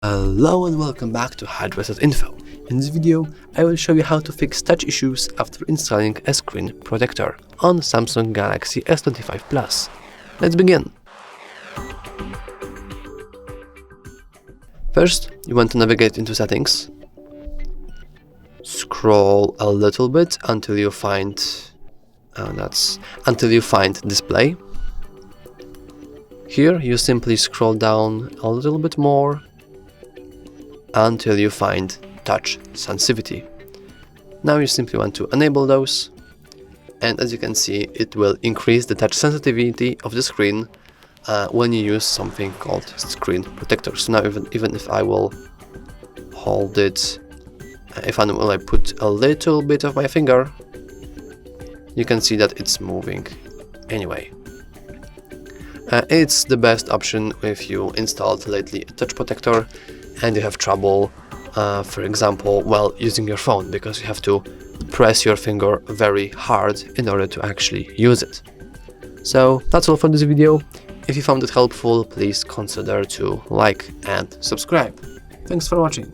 Hello and welcome back to HardReset.Info. In this video, I will show you how to fix touch issues after installing a screen protector on Samsung Galaxy S25 Plus. Let's begin. First, you want to navigate into Settings. Scroll a little bit until you find Display. Here, you simply scroll down a little bit more until you find touch sensitivity. Now you simply want to enable those, and as you can see, it will increase the touch sensitivity of the screen when you use something called screen protector. So now even if I will hold it, if I will put a little bit of my finger, you can see that it's moving anyway. It's the best option if you installed lately a touch protector and you have trouble, for example, while using your phone, because you have to press your finger very hard in order to actually use it. So that's all for this video. If you found it helpful, please consider to like and subscribe. Thanks for watching.